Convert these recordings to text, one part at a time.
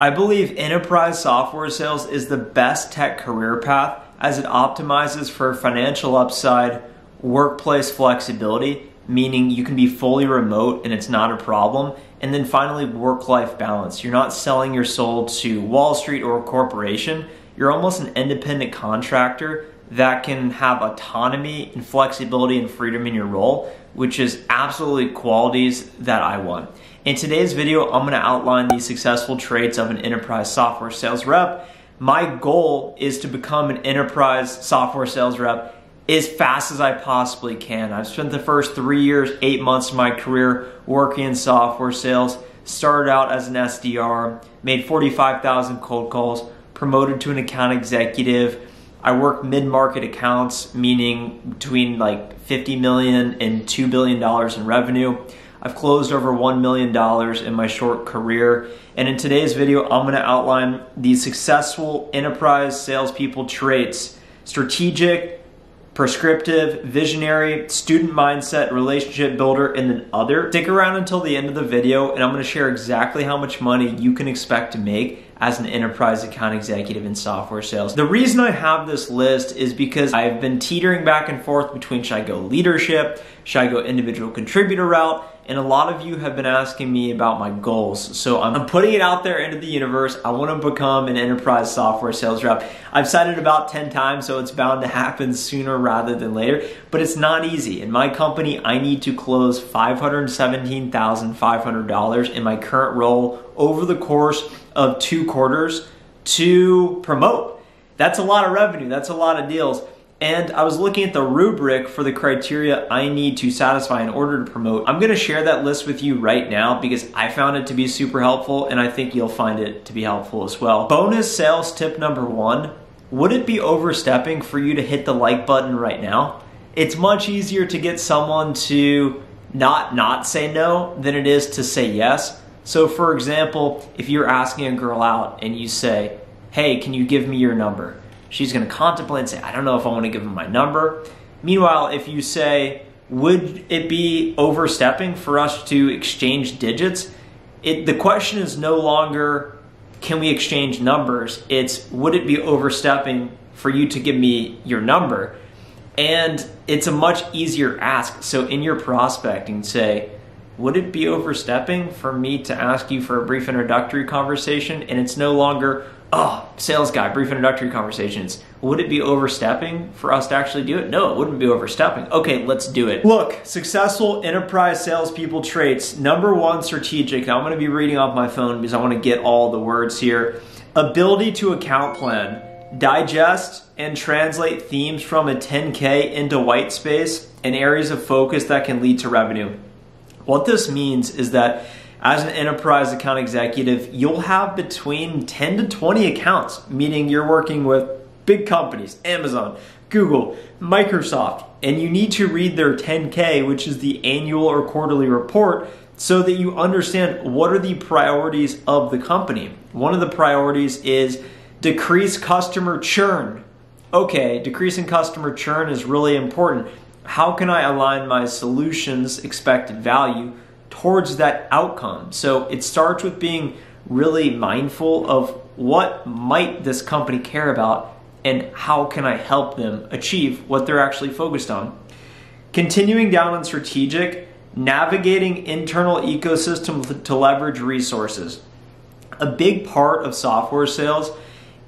I believe enterprise software sales is the best tech career path as it optimizes for financial upside, workplace flexibility, meaning you can be fully remote and it's not a problem, and then finally work-life balance. You're not selling your soul to Wall Street or a corporation. You're almost an independent contractor that can have autonomy and flexibility and freedom in your role, which is absolutely qualities that I want. In today's video, I'm gonna outline the successful traits of an enterprise software sales rep. My goal is to become an enterprise software sales rep as fast as I possibly can. I've spent the first 3 years, 8 months of my career working in software sales. Started out as an SDR, made 45,000 cold calls, promoted to an account executive. I work mid-market accounts, meaning between like 50 million and $2 billion in revenue. I've closed over $1 million in my short career. And in today's video, I'm gonna outline the successful enterprise salespeople traits: strategic, prescriptive, visionary, student mindset, relationship builder, and then other. Stick around until the end of the video and I'm gonna share exactly how much money you can expect to make as an enterprise account executive in software sales. The reason I have this list is because I've been teetering back and forth between should I go leadership, should I go individual contributor route, and a lot of you have been asking me about my goals. So I'm putting it out there into the universe. I want to become an enterprise software sales rep. I've said it about 10 times, so it's bound to happen sooner rather than later, but it's not easy. In my company, I need to close $517,500 in my current role over the course of 2 quarters to promote. That's a lot of revenue. That's a lot of deals. And I was looking at the rubric for the criteria I need to satisfy in order to promote. I'm gonna share that list with you right now because I found it to be super helpful and I think you'll find it to be helpful as well. Bonus sales tip number 1, would it be overstepping for you to hit the like button right now? It's much easier to get someone to not say no than it is to say yes. So for example, if you're asking a girl out and you say, hey, can you give me your number? She's gonna contemplate and say, I don't know if I wanna give him my number. Meanwhile, if you say, would it be overstepping for us to exchange digits? The question is no longer, can we exchange numbers? It's, would it be overstepping for you to give me your number? And it's a much easier ask. So in your prospecting, say, would it be overstepping for me to ask you for a brief introductory conversation? And it's no longer, oh, sales guy, brief introductory conversations. Would it be overstepping for us to actually do it? No, it wouldn't be overstepping. Okay, let's do it. Look, successful enterprise salespeople traits. Number 1, strategic. Now I'm gonna be reading off my phone because I wanna get all the words here. Ability to account plan. Digest and translate themes from a 10K into white space and areas of focus that can lead to revenue. What this means is that as an enterprise account executive, you'll have between 10 to 20 accounts, meaning you're working with big companies, Amazon, Google, Microsoft, and you need to read their 10K, which is the annual or quarterly report, so that you understand what are the priorities of the company. One of the priorities is decrease customer churn. Okay, decreasing customer churn is really important. How can I align my solutions expected value towards that outcome? So it starts with being really mindful of what might this company care about and how can I help them achieve what they're actually focused on. Continuing down on strategic, navigating internal ecosystem to leverage resources. A big part of software sales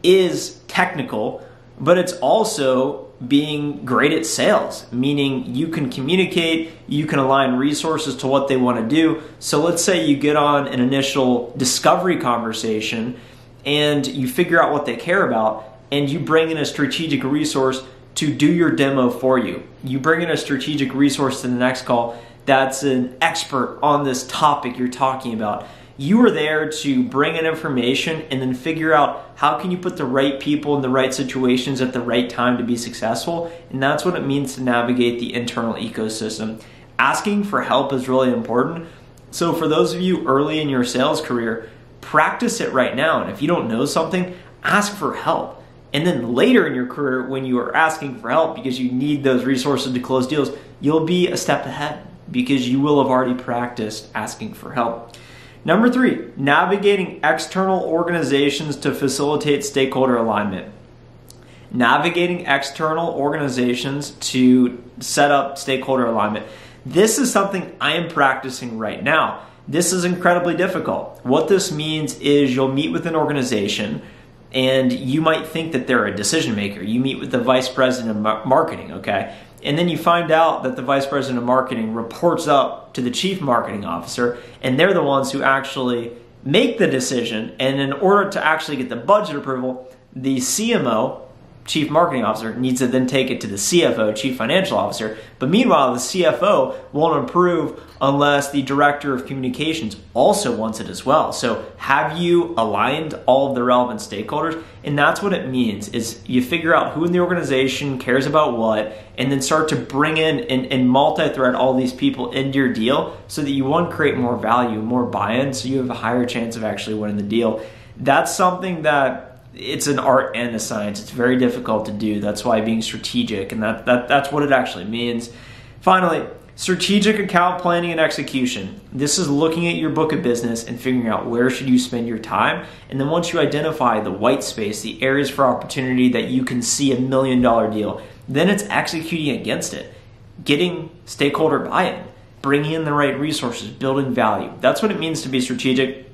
is technical, but it's also being great at sales, meaning you can communicate, you can align resources to what they want to do. So let's say you get on an initial discovery conversation and you figure out what they care about and you bring in a strategic resource to do your demo for you. You bring in a strategic resource to the next call that's an expert on this topic you're talking about. You are there to bring in information and then figure out how can you put the right people in the right situations at the right time to be successful. And that's what it means to navigate the internal ecosystem. Asking for help is really important. So for those of you early in your sales career, practice it right now. And if you don't know something, ask for help. And then later in your career, when you are asking for help because you need those resources to close deals, you'll be a step ahead because you will have already practiced asking for help. Number 3, navigating external organizations to facilitate stakeholder alignment. Navigating external organizations to set up stakeholder alignment. This is something I am practicing right now. This is incredibly difficult. What this means is you'll meet with an organization and you might think that they're a decision maker. You meet with the vice president of marketing, okay? And then you find out that the vice president of marketing reports up to the chief marketing officer, and they're the ones who actually make the decision. And in order to actually get the budget approval, the CMO, chief marketing officer, needs to then take it to the CFO, chief financial officer. But meanwhile, the CFO won't approve unless the director of communications also wants it as well. So have you aligned all of the relevant stakeholders? And that's what it means, is you figure out who in the organization cares about what, and then start to bring in and multi-thread all these people into your deal so that you, one, create more value, more buy-in, so you have a higher chance of actually winning the deal. That's something that it's an art and a science. It's very difficult to do. That's why being strategic, and that's what it actually means. Finally, strategic account planning and execution. This is looking at your book of business and figuring out where should you spend your time. And then once you identify the white space, the areas for opportunity that you can see $1 million deal, then it's executing against it, getting stakeholder buy-in, bringing in the right resources, building value. That's what it means to be strategic.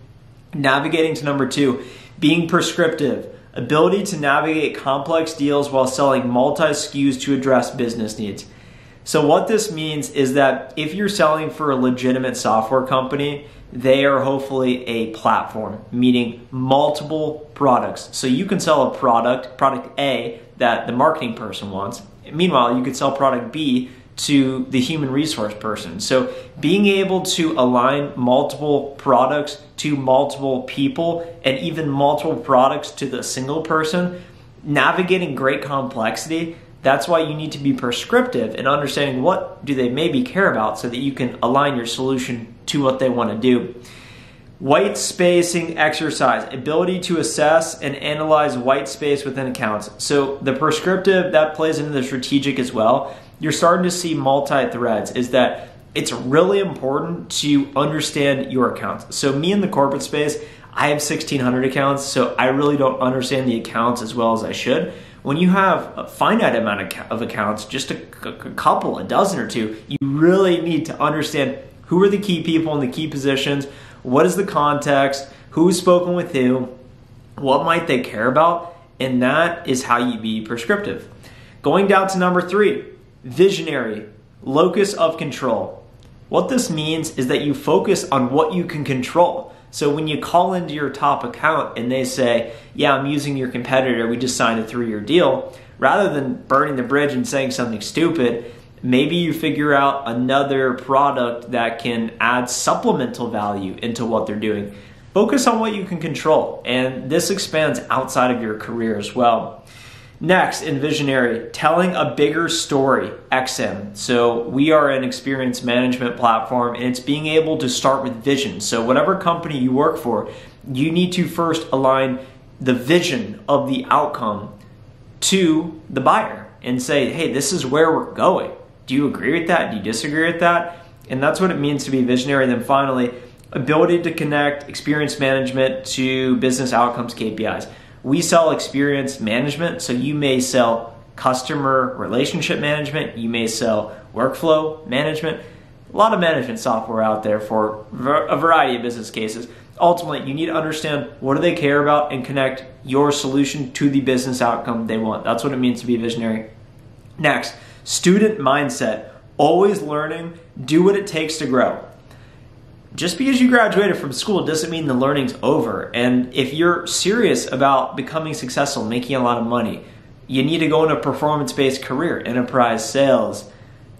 Navigating to number 2, being prescriptive, ability to navigate complex deals while selling multi-Skus to address business needs. So what this means is that if you're selling for a legitimate software company, they are hopefully a platform, meaning multiple products. So you can sell a product A, that the marketing person wants. Meanwhile, you could sell product B to the human resource person. So being able to align multiple products to multiple people and even multiple products to the single person, navigating great complexity, that's why you need to be prescriptive and understanding what do they maybe care about so that you can align your solution to what they want to do. White spacing exercise, ability to assess and analyze white space within accounts. So the prescriptive, that plays into the strategic as well. You're starting to see multi-threads, is that it's really important to understand your accounts. So me in the corporate space, I have 1,600 accounts, so I really don't understand the accounts as well as I should. When you have a finite amount of accounts, just a couple, a dozen or two, you really need to understand who are the key people in the key positions, what is the context, who's spoken with who, what might they care about, and that is how you be prescriptive. Going down to number 3, visionary, locus of control. What this means is that you focus on what you can control. So when you call into your top account and they say, yeah, I'm using your competitor, we just signed a 3-year deal, rather than burning the bridge and saying something stupid, maybe you figure out another product that can add supplemental value into what they're doing. Focus on what you can control, and this expands outside of your career as well. Next, in visionary, telling a bigger story, XM. So we are an experience management platform, and it's being able to start with vision. So whatever company you work for, you need to first align the vision of the outcome to the buyer and say, hey, this is where we're going. Do you agree with that? Do you disagree with that? And that's what it means to be visionary. And then finally, ability to connect experience management to business outcomes KPIs. We sell experience management, so you may sell customer relationship management, you may sell workflow management, a lot of management software out there for a variety of business cases. Ultimately, you need to understand what do they care about and connect your solution to the business outcome they want. That's what it means to be visionary. Next, student mindset, always learning, do what it takes to grow. Just because you graduated from school doesn't mean the learning's over. And if you're serious about becoming successful, making a lot of money, you need to go into a performance-based career, enterprise sales,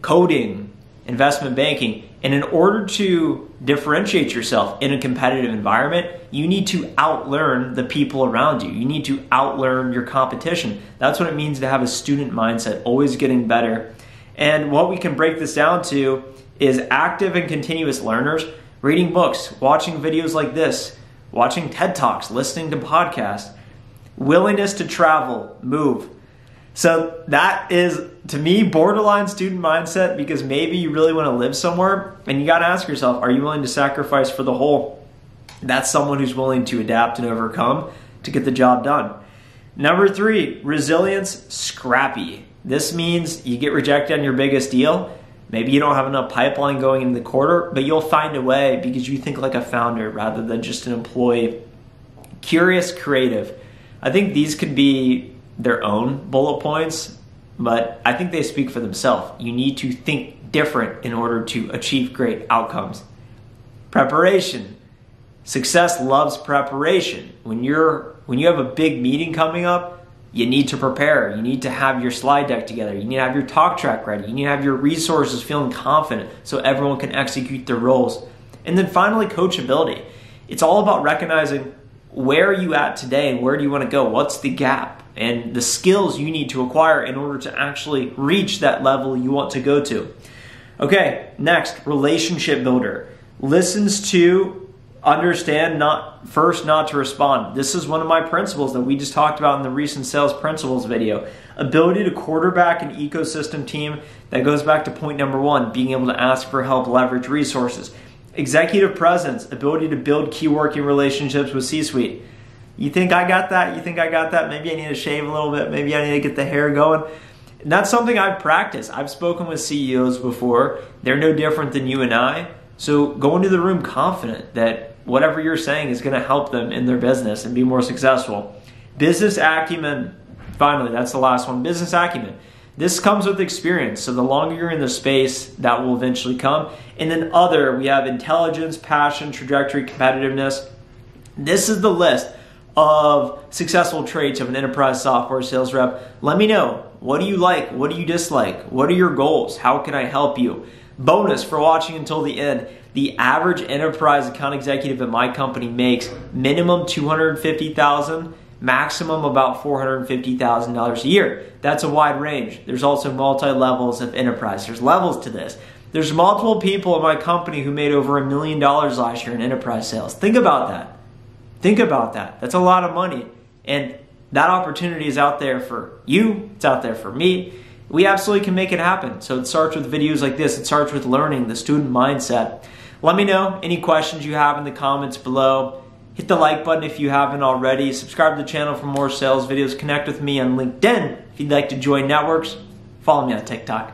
coding, investment banking. And in order to differentiate yourself in a competitive environment, you need to outlearn the people around you. You need to outlearn your competition. That's what it means to have a student mindset, always getting better. And what we can break this down to is active and continuous learners. Reading books, watching videos like this, watching TED Talks, listening to podcasts, willingness to travel, move. So that is, to me, borderline student mindset, because maybe you really want to live somewhere and you got to ask yourself, are you willing to sacrifice for the whole? That's someone who's willing to adapt and overcome to get the job done. Number 3, resilience, scrappy. This means you get rejected on your biggest deal. Maybe you don't have enough pipeline going into the quarter, but you'll find a way because you think like a founder rather than just an employee. Curious, creative. I think these could be their own bullet points, but I think they speak for themselves. You need to think different in order to achieve great outcomes. Preparation. Success loves preparation. When you have a big meeting coming up, you need to prepare. You need to have your slide deck together. You need to have your talk track ready. You need to have your resources feeling confident so everyone can execute their roles. And then finally, coachability. It's all about recognizing where are you at today and where do you want to go? What's the gap? And the skills you need to acquire in order to actually reach that level you want to go to. Okay, next, relationship builder. Listens to, understand, not to respond. This is one of my principles that we just talked about in the recent sales principles video. Ability to quarterback an ecosystem team. That goes back to point number 1, being able to ask for help, leverage resources. Executive presence, ability to build key working relationships with C-suite. You think I got that? You think I got that? Maybe I need to shave a little bit. Maybe I need to get the hair going. And that's something I've practiced. I've spoken with CEOs before. They're no different than you and I. So go into the room confident that whatever you're saying is going to help them in their business and be more successful. Business acumen. Finally, that's the last one. Business acumen. This comes with experience. So the longer you're in the space, that will eventually come. And then other, we have intelligence, passion, trajectory, competitiveness. This is the list of successful traits of an enterprise software sales rep. Let me know. What do you like? What do you dislike? What are your goals? How can I help you? Bonus for watching until the end. The average enterprise account executive at my company makes minimum $250,000, maximum about $450,000 a year. That's a wide range. There's also multi-levels of enterprise. There's levels to this. There's multiple people in my company who made over $1 million last year in enterprise sales. Think about that. Think about that. That's a lot of money. And that opportunity is out there for you. It's out there for me. We absolutely can make it happen. So it starts with videos like this. It starts with learning the student mindset. Let me know any questions you have in the comments below. Hit the like button if you haven't already. Subscribe to the channel for more sales videos. Connect with me on LinkedIn if you'd like to join networks. Follow me on TikTok.